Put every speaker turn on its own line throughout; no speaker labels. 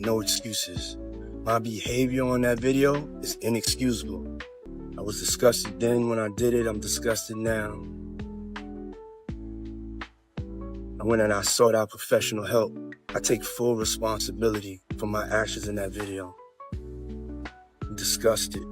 no excuses. My behavior on that video is inexcusable. I was disgusted then when I did it, I'm disgusted now. I went and I sought out professional help. I take full responsibility for my actions in that video. I'm disgusted.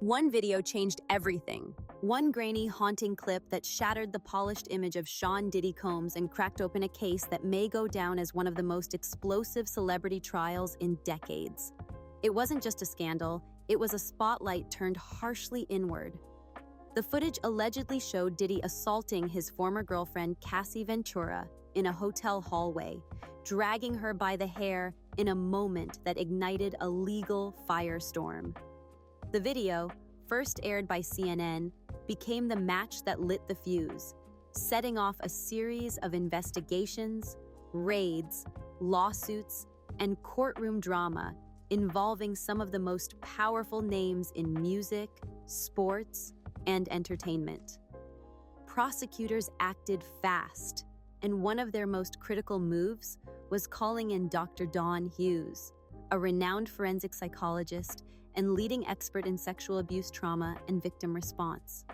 One video changed everything. One grainy, haunting clip that shattered the polished image of Sean Diddy Combs and cracked open a case that may go down as one of the most explosive celebrity trials in decades. It wasn't just a scandal, it was a spotlight turned harshly inward. The footage allegedly showed Diddy assaulting his former girlfriend, Cassie Ventura, in a hotel hallway, dragging her by the hair in a moment that ignited a legal firestorm. The video, first aired by CNN, became the match that lit the fuse, setting off a series of investigations, raids, lawsuits, and courtroom drama involving some of the most powerful names in music, sports, and entertainment. Prosecutors acted fast, and one of their most critical moves was calling in Dr. Dawn Hughes, a renowned forensic psychologist and leading expert in sexual abuse trauma and victim response.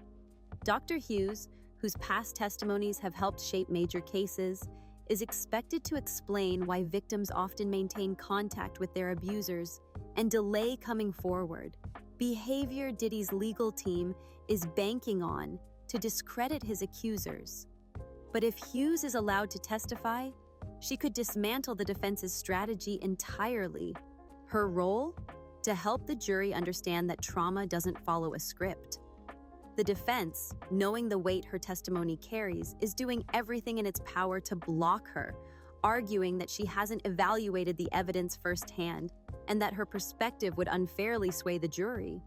Dr. Hughes, whose past testimonies have helped shape major cases, is expected to explain why victims often maintain contact with their abusers and delay coming forward, behavior Diddy's legal team is banking on to discredit his accusers. But if Hughes is allowed to testify, she could dismantle the defense's strategy entirely. Her role? To help the jury understand that trauma doesn't follow a script. The defense, knowing the weight her testimony carries, is doing everything in its power to block her, arguing that she hasn't evaluated the evidence firsthand and that her perspective would unfairly sway the jury.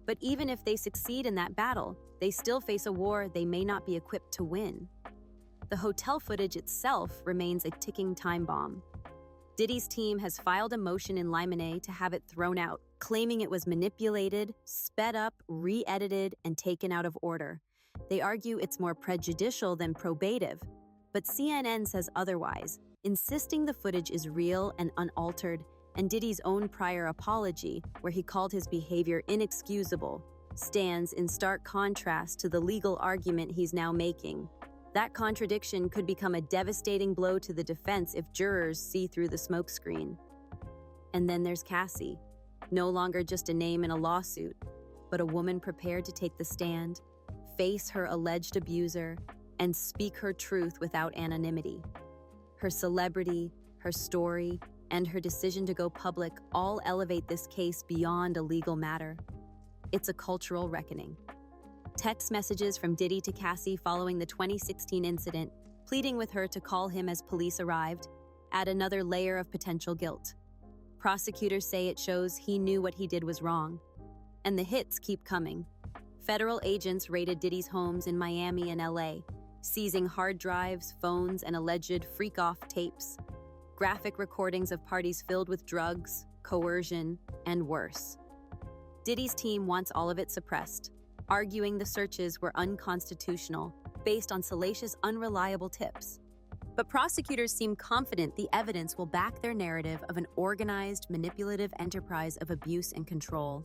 But even if they succeed in that battle, they still face a war they may not be equipped to win. The hotel footage itself remains a ticking time bomb. Diddy's team has filed a motion in limine to have it thrown out, claiming it was manipulated, sped up, re-edited, and taken out of order. They argue it's more prejudicial than probative, but CNN says otherwise, insisting the footage is real and unaltered, and Diddy's own prior apology, where he called his behavior inexcusable, stands in stark contrast to the legal argument he's now making. That contradiction could become a devastating blow to the defense if jurors see through the smokescreen. And then there's Cassie, no longer just a name in a lawsuit, but a woman prepared to take the stand, face her alleged abuser, and speak her truth without anonymity. Her celebrity, her story, and her decision to go public all elevate this case beyond a legal matter. It's a cultural reckoning. Text messages from Diddy to Cassie following the 2016 incident, pleading with her to call him as police arrived, add another layer of potential guilt. Prosecutors say it shows he knew what he did was wrong. And the hits keep coming. Federal agents raided Diddy's homes in Miami and LA, seizing hard drives, phones, and alleged freakoff tapes. Graphic recordings of parties filled with drugs, coercion, and worse. Diddy's team wants all of it suppressed, arguing the searches were unconstitutional based on salacious, unreliable tips. But prosecutors seem confident the evidence will back their narrative of an organized, manipulative enterprise of abuse and control.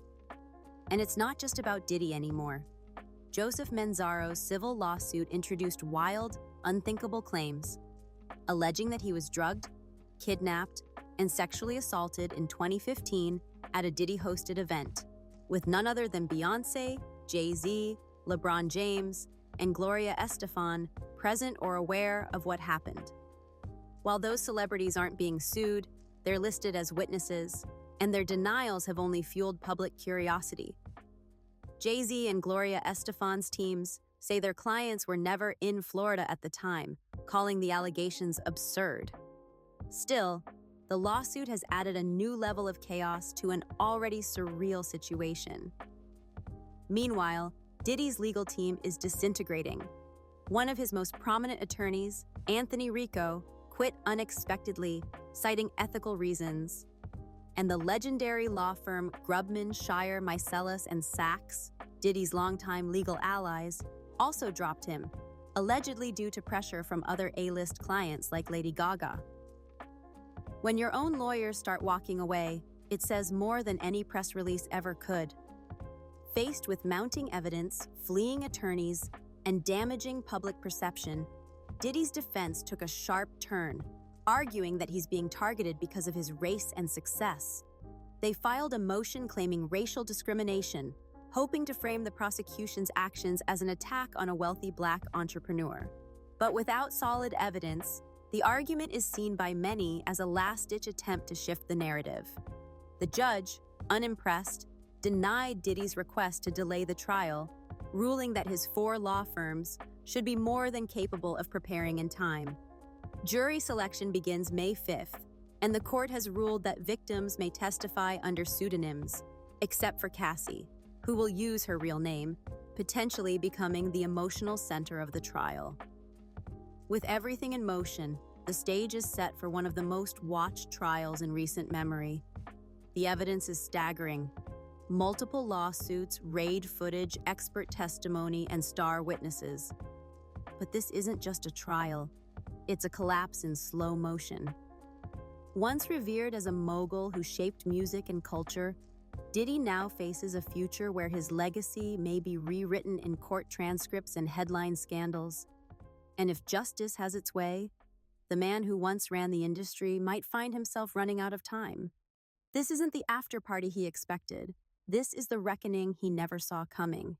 And it's not just about Diddy anymore. Joseph Manzaro's civil lawsuit introduced wild, unthinkable claims, alleging that he was drugged, kidnapped, and sexually assaulted in 2015 at a Diddy-hosted event, with none other than Beyoncé, Jay-Z, LeBron James, and Gloria Estefan present or aware of what happened. While those celebrities aren't being sued, they're listed as witnesses, and their denials have only fueled public curiosity. Jay-Z and Gloria Estefan's teams say their clients were never in Florida at the time, calling the allegations absurd. Still, the lawsuit has added a new level of chaos to an already surreal situation. Meanwhile, Diddy's legal team is disintegrating. One of his most prominent attorneys, Anthony Rico, quit unexpectedly, citing ethical reasons. And the legendary law firm Grubman, Shire, Meiselas, and Sachs, Diddy's longtime legal allies, also dropped him, allegedly due to pressure from other A-list clients like Lady Gaga. When your own lawyers start walking away, it says more than any press release ever could. Faced with mounting evidence, fleeing attorneys, and damaging public perception, Diddy's defense took a sharp turn, arguing that he's being targeted because of his race and success. They filed a motion claiming racial discrimination, hoping to frame the prosecution's actions as an attack on a wealthy Black entrepreneur. But without solid evidence, the argument is seen by many as a last-ditch attempt to shift the narrative. The judge, unimpressed, denied Diddy's request to delay the trial, ruling that his 4 law firms should be more than capable of preparing in time. Jury selection begins May 5th, and the court has ruled that victims may testify under pseudonyms, except for Cassie, who will use her real name, potentially becoming the emotional center of the trial. With everything in motion, the stage is set for one of the most watched trials in recent memory. The evidence is staggering. Multiple lawsuits, raid footage, expert testimony, and star witnesses. But this isn't just a trial. It's a collapse in slow motion. Once revered as a mogul who shaped music and culture, Diddy now faces a future where his legacy may be rewritten in court transcripts and headline scandals. And if justice has its way, the man who once ran the industry might find himself running out of time. This isn't the after party he expected. This is the reckoning he never saw coming.